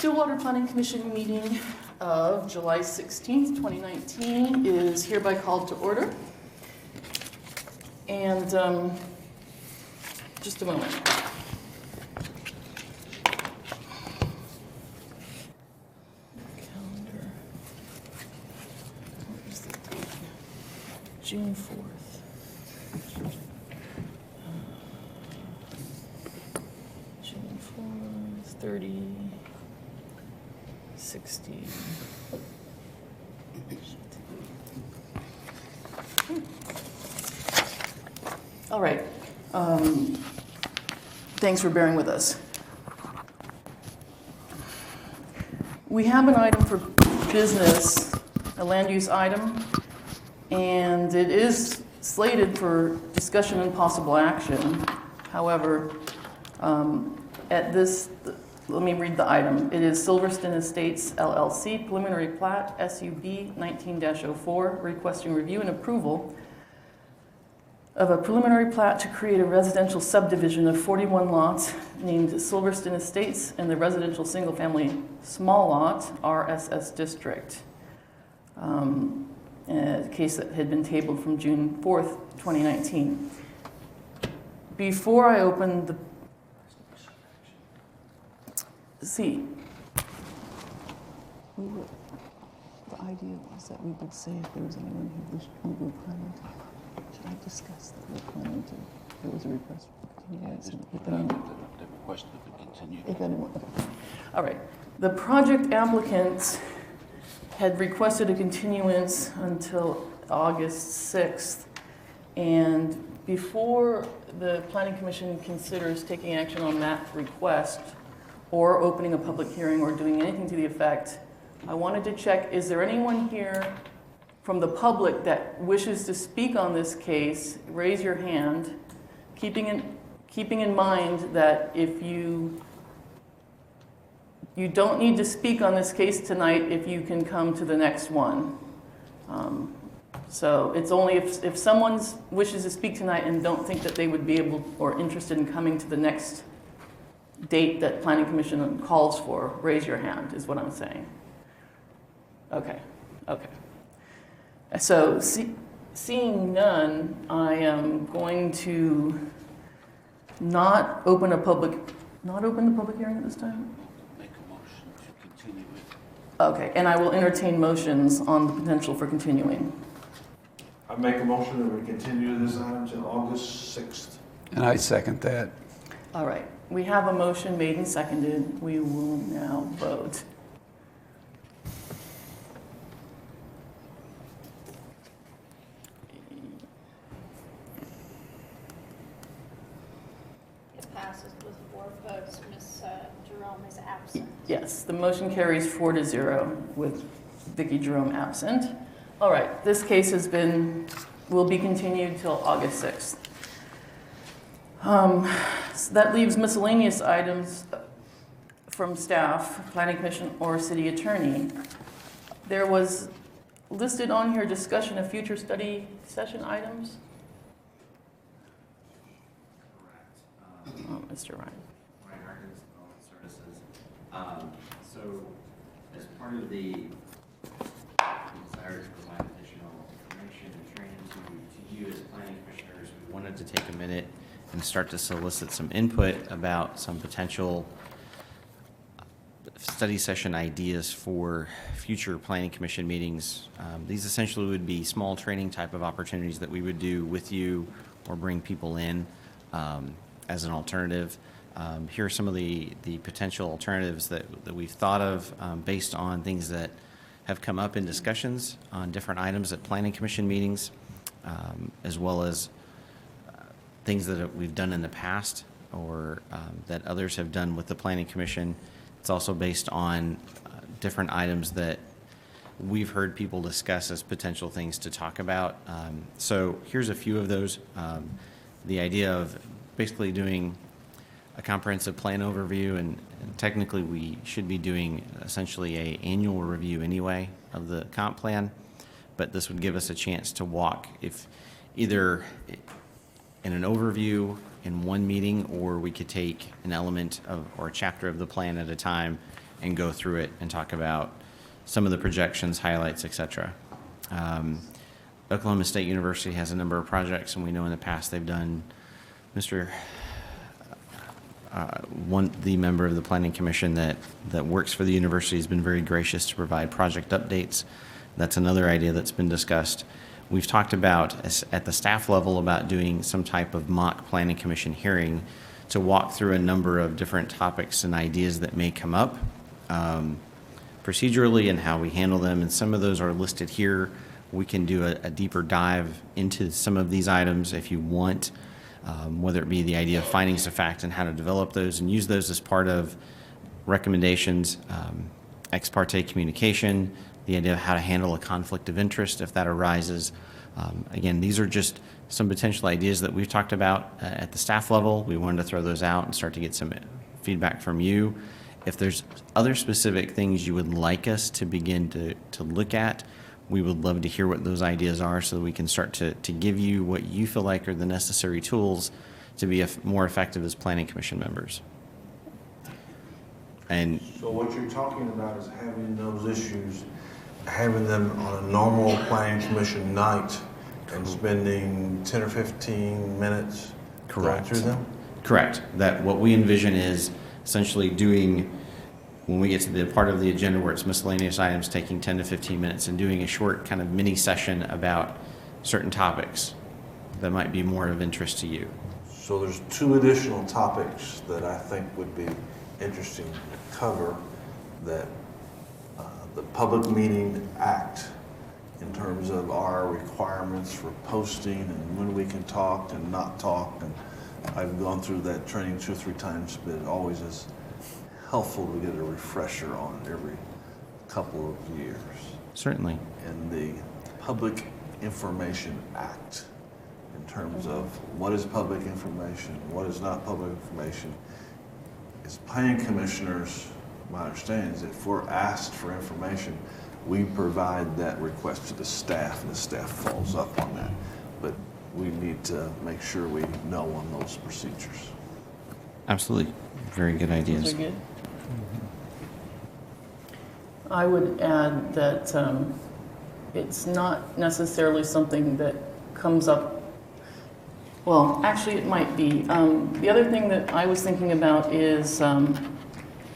Stillwater Planning Commission meeting of July 16th, 2019 is hereby called to order. And just a moment. Calendar. What is the date? June 4th. June 4th, 30. 60. All right. Thanks for bearing with us. We have an item for business, a land use item, and it is slated for discussion and possible action. However, at this, let me read the item. It is Silverston Estates LLC, preliminary plat, SUB 19-04, requesting review and approval of a preliminary plat to create a residential subdivision of 41 lots named Silverston Estates in the residential single-family small lot RSS district. A case that had been tabled from June 4th, 2019. Before I open the the idea was that we would say if there was anyone who wished, we were planning to, should I discuss that we're planning to, there was a request for continuance. The request to continue. If anyone, okay. All right. The project applicant had requested a continuance until August 6th, and before the Planning Commission considers taking action on that request, or opening a public hearing or doing anything to the effect, I wanted to check, is there anyone here from the public that wishes to speak on this case? Raise your hand, keeping in mind that if you don't need to speak on this case tonight if you can come to the next one. So it's only if someone wishes to speak tonight and don't think that they would be able or interested in coming to the next date that Planning Commission calls for, raise your hand, is what I'm saying. Okay. So seeing none, I am going to not open the public hearing at this time? Make a motion to continue it. Okay, and I will entertain motions on the potential for continuing. I make a motion that we continue this item to August 6th. And I second that. All right. We have a motion made and seconded. We will now vote. It passes with 4 votes. Ms. Jerome is absent. Yes, the motion carries 4-0 with Vicki Jerome absent. All right, this case will be continued till August 6th. So that leaves miscellaneous items from staff, Planning Commission, or City Attorney. There was listed on here discussion of future study session items. Correct. Mr. Ryan. Ryan Harkins, Development Services. So, as part of the desire to provide additional information and training to you as planning commissioners, we wanted to take a minute and start to solicit some input about some potential study session ideas for future planning commission meetings. These essentially would be small training type of opportunities that we would do with you or bring people in as an alternative. Here are some of the potential alternatives that we've thought of based on things that have come up in discussions on different items at planning commission meetings, as well as things that we've done in the past or that others have done with the Planning Commission. It's also based on different items that we've heard people discuss as potential things to talk about. So here's a few of those. The idea of basically doing a comprehensive plan overview, and technically we should be doing essentially an annual review anyway of the comp plan, but this would give us a chance to walk if either in an overview in one meeting, or we could take an element of or a chapter of the plan at a time and go through it and talk about some of the projections, highlights, et cetera. Oklahoma State University has a number of projects, and we know in the past they've done, the member of the Planning Commission that works for the university has been very gracious to provide project updates. That's another idea that's been discussed. We've talked about, at the staff level, about doing some type of mock Planning Commission hearing to walk through a number of different topics and ideas that may come up procedurally and how we handle them. And some of those are listed here. We can do a deeper dive into some of these items if you want, whether it be the idea of findings of fact and how to develop those and use those as part of recommendations, ex parte communication, the idea of how to handle a conflict of interest if that arises. Again, these are just some potential ideas that we've talked about at the staff level. We wanted to throw those out and start to get some feedback from you. If there's other specific things you would like us to begin to look at, we would love to hear what those ideas are so that we can start to give you what you feel like are the necessary tools to be more effective as Planning Commission members. And So what you're talking about is having those issues, having them on a normal Planning Commission night and spending 10 or 15 minutes going through them? Correct. That what we envision is essentially doing, when we get to the part of the agenda where it's miscellaneous items, taking 10 to 15 minutes and doing a short kind of mini session about certain topics that might be more of interest to you. So there's 2 additional topics that I think would be interesting to cover, that the Public Meeting Act, in terms of our requirements for posting and when we can talk and not talk. And I've gone through that training 2 or 3 times, but it always is helpful to get a refresher on it every couple of years. Certainly. And the Public Information Act, in terms of what is public information, what is not public information. As planning commissioners, my understanding is if we're asked for information, we provide that request to the staff, and the staff follows up on that. But we need to make sure we know on those procedures. Absolutely. Very good ideas. Those are good. I would add that it's not necessarily something that comes up. Well, actually, it might be. The other thing that I was thinking about is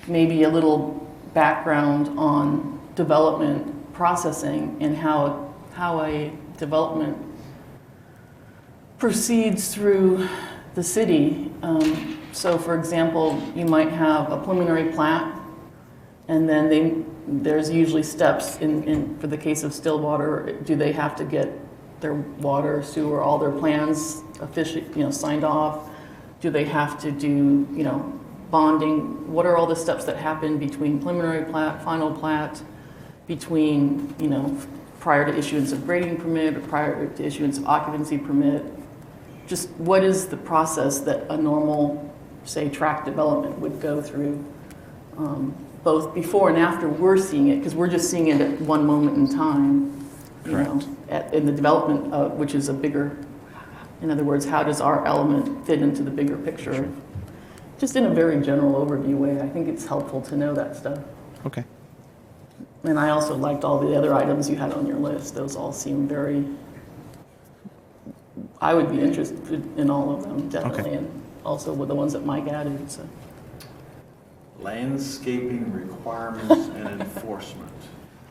maybe a little background on development processing and how a development proceeds through the city. So, for example, you might have a preliminary plat, and then there's usually steps for the case of Stillwater. Do they have to get their water, sewer, all their plans officially, signed off? Do they have to do, bonding? What are all the steps that happen between preliminary plat, final plat, between, prior to issuance of grading permit or prior to issuance of occupancy permit? Just what is the process that a normal, say, tract development would go through, both before and after we're seeing it, because we're just seeing it at one moment in time, Correct. In the development of, which is a bigger, in other words, how does our element fit into the bigger picture? Just in a very general overview way, I think it's helpful to know that stuff. Okay. And I also liked all the other items you had on your list. Those all seem very, I would be interested in all of them, definitely, Okay. and also with the ones that Mike added. So. Landscaping requirements and enforcement.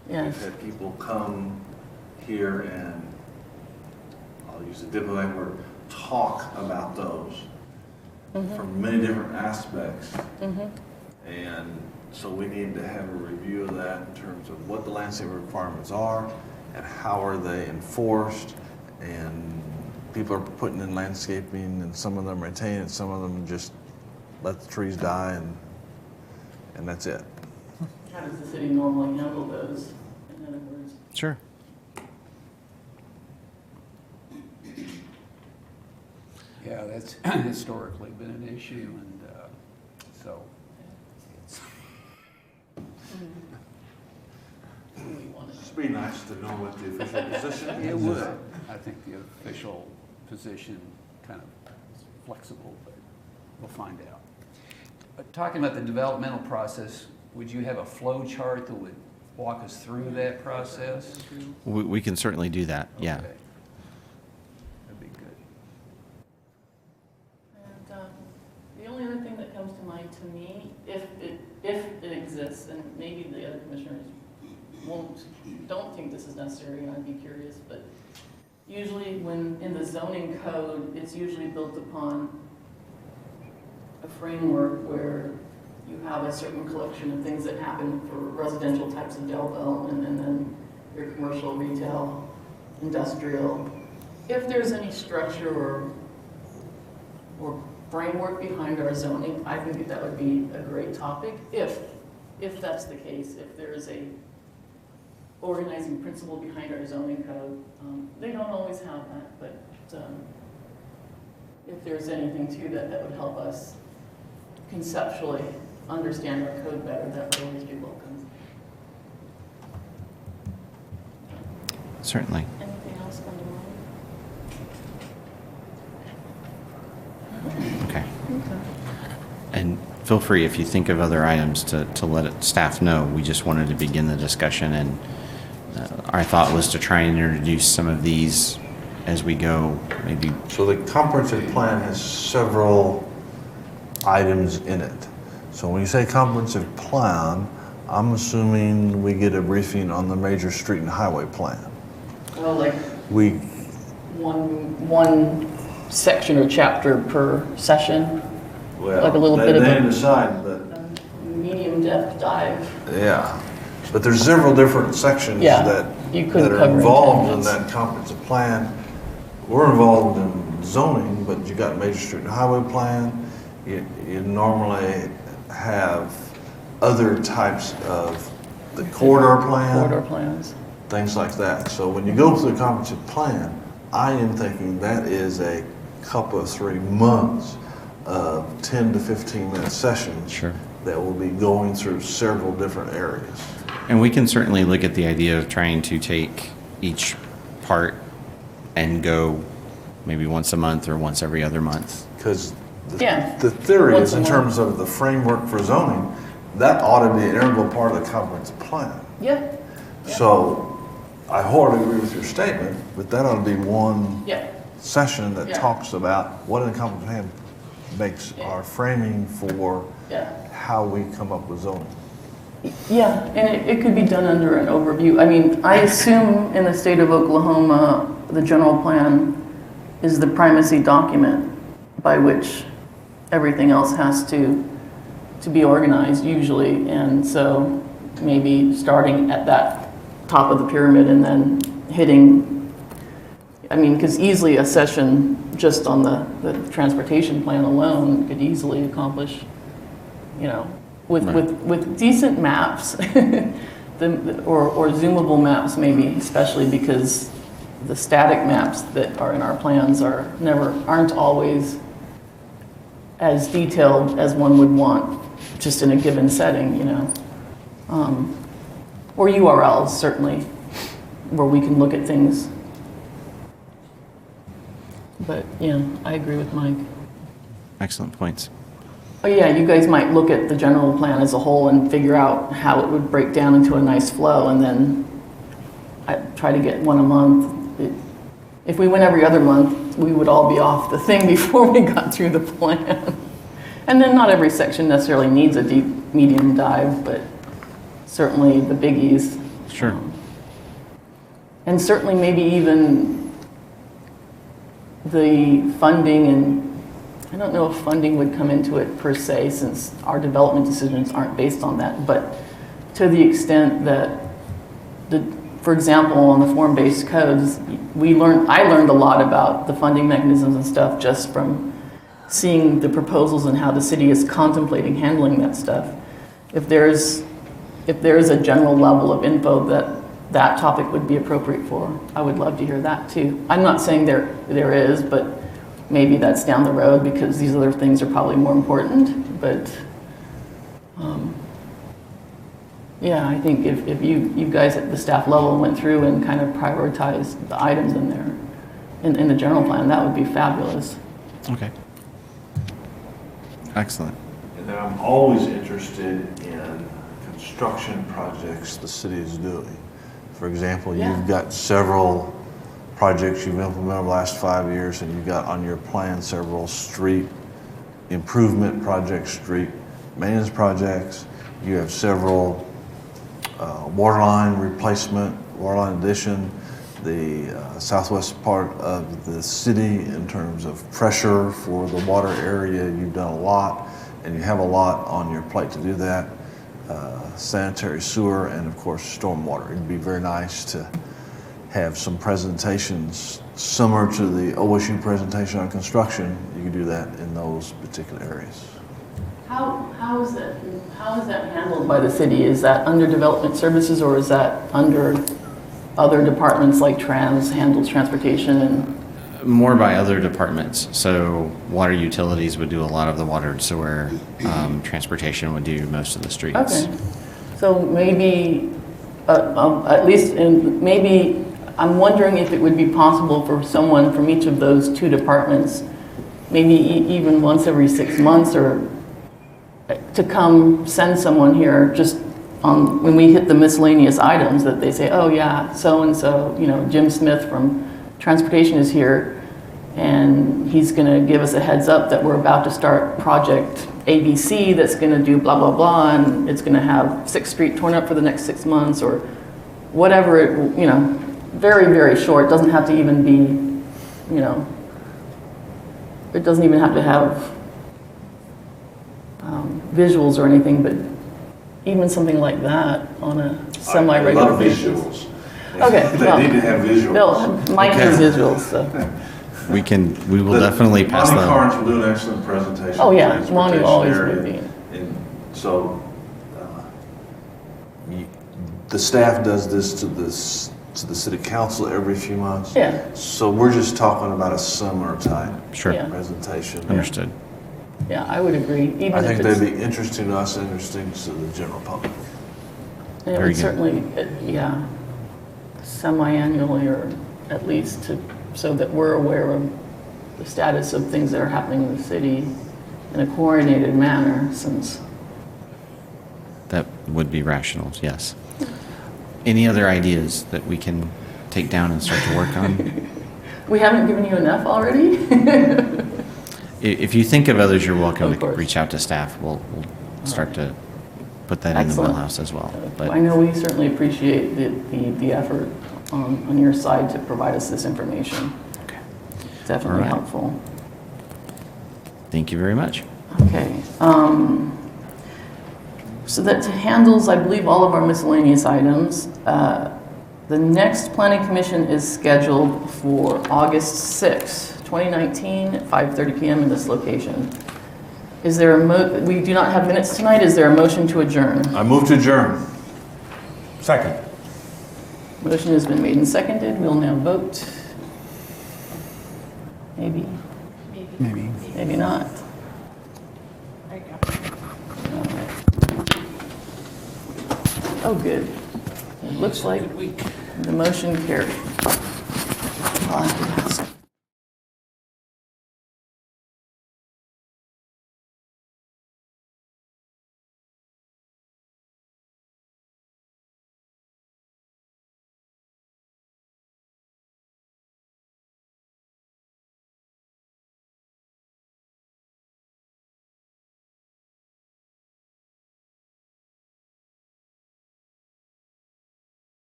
Yes. We've had people come here and, I'll use a diplomatic word, talk about those from many different aspects. And so we need to have a review of that in terms of what the landscaping requirements are and how are they enforced. And people are putting in landscaping, and some of them retain it, some of them just let the trees die, and that's it. How does the city normally handle those, in other words? Sure. Yeah, that's historically been an issue, and so it's, It'd be nice to know what the official position is. it would. I think the official position kind of is flexible, but we'll find out. But talking about the developmental process, would you have a flow chart that would walk us through that process? We can certainly do that, yeah. Okay. That'd be good. And the only other thing that comes to mind to me, if it exists, and maybe the other commissioners don't think this is necessary, and I'd be curious, but usually when in the zoning code, it's usually built upon a framework where you have a certain collection of things that happen for residential types of development, and then your commercial, retail, industrial. If there's any structure or framework behind our zoning, I think that would be a great topic. If that's the case, if there is a organizing principle behind our zoning code, they don't always have that, but if there's anything to that that would help us conceptually understand our code better, that would always be welcome. Certainly. Anything else come to mind? Okay. Okay. And feel free, if you think of other items, to let staff know. We just wanted to begin the discussion, and our thought was to try and introduce some of these as we go, maybe. So the comprehensive plan has several items in it. So when you say comprehensive plan, I'm assuming we get a briefing on the major street and highway plan. Well, like We, one section or chapter per session, well, Like a little bit of they a- decide, but, medium depth dive. yeah. But there's several different sections Yeah, that you couldn't are cover in 10 involved in minutes. that comprehensive plan. We're involved in zoning, but you got major street and highway plan. You normally have other types of the corridor Corridor plan, plans. things like that. So when you go through the comprehensive plan, I am thinking that is a couple of 3 months of 10 to 15 minute sessions. Sure. That will be going through several different areas. And we can certainly look at the idea of trying to take each part and go maybe once a month or once every other month. Because Yeah. the theory Once is a in month. terms of the framework for zoning, that ought to be an integral part of the comprehensive plan. Yeah, So I wholly agree with your statement, but that ought to be one yeah, session that Yeah. talks about what in the comprehensive plan makes Yeah. our framing for yeah. how we come up with zoning. Yeah, and it could be done under an overview. I mean, I assume in the state of Oklahoma, the general plan is the primacy document by which everything else has to be organized usually. And so maybe starting at that top of the pyramid and then hitting, I mean, because easily a session just on the transportation plan alone could easily accomplish, you know, with decent maps, or zoomable maps maybe, especially because the static maps that are in our plans aren't always as detailed as one would want just in a given setting, you know. Or URLs, certainly, where we can look at things. But, yeah, I agree with Mike. Excellent points. Oh, yeah, you guys might look at the general plan as a whole and figure out how it would break down into a nice flow, and then I try to get one a month. If we went every other month, we would all be off the thing before we got through the plan. And then not every section necessarily needs a deep, medium dive, but certainly the biggies. Sure. And certainly maybe even the funding, and I don't know if funding would come into it per se, since our development decisions aren't based on that, but to the extent that, for example, on the form-based codes, I learned a lot about the funding mechanisms and stuff just from seeing the proposals and how the city is contemplating handling that stuff. If there is a general level of info that topic would be appropriate for, I would love to hear that too. I'm not saying there is, but maybe that's down the road because these other things are probably more important. But yeah, I think if you guys at the staff level went through and kind of prioritized the items in there, in the general plan, that would be fabulous. Okay. Excellent. And then I'm always interested in construction projects the city is doing. For example, Yeah. you've got several projects you've implemented the last 5 years, and you've got on your plan several street improvement projects, street maintenance projects. You have several water line replacement, water line addition, the southwest part of the city in terms of pressure for the water area. You've done a lot, and you have a lot on your plate to do that. Sanitary sewer, and of course stormwater. It'd be very nice to have some presentations similar to the OSU presentation on construction. You could do that in those particular areas. How is that handled by the city? Is that under development services, or is that under other departments like handles transportation and? More by other departments. So water utilities would do a lot of the water and sewer. Transportation would do most of the streets. Okay, so maybe, at least, maybe, I'm wondering if it would be possible for someone from each of those two departments, maybe even once every 6 months, or to come send someone here just on, when we hit the miscellaneous items, that they say, oh yeah, so-and-so, Jim Smith from Transportation is here, and he's going to give us a heads up that we're about to start project ABC that's going to do blah, blah, blah, and it's going to have 6th Street torn up for the next 6 months, or whatever, very, very short. It doesn't have to even be, it doesn't even have to have visuals or anything, but even something like that on a semi-regular I love basis. visuals. Okay, They need to have visuals. Might have visuals, so. We will definitely pass Monty that. Carnes will do an excellent presentation. Oh, yeah, on the Monty transportation always area. would be. And so, the staff does this to the city council every few months. Yeah. So we're just talking about a summer type Sure. Yeah. presentation. Understood. Yeah, I would agree, even I if think it's. they'd be interesting to us, interesting to the general public. It Very would good. certainly, yeah, semi-annually, or at least so that we're aware of the status of things that are happening in the city in a coordinated manner, since, That would be rational, yes. Any other ideas that we can take down and start to work on? we haven't given you enough already? If you think of others, you're welcome Of to course. reach out to staff. We'll start to put that in the Excellent. wheelhouse as well. I But know we certainly appreciate the effort on your side to provide us this information. okay. Definitely All right. helpful. Thank you very much. Okay. So that handles, I believe, all of our miscellaneous items. The next planning commission is scheduled for August 6th, 2019, at 5:30 PM in this location. Is there we do not have minutes tonight. Is there a motion to adjourn? I move to adjourn. Second. Motion has been made and seconded. We'll now vote. Maybe, Maybe. maybe not. There you go. All right. Oh, good. It looks like the motion carried.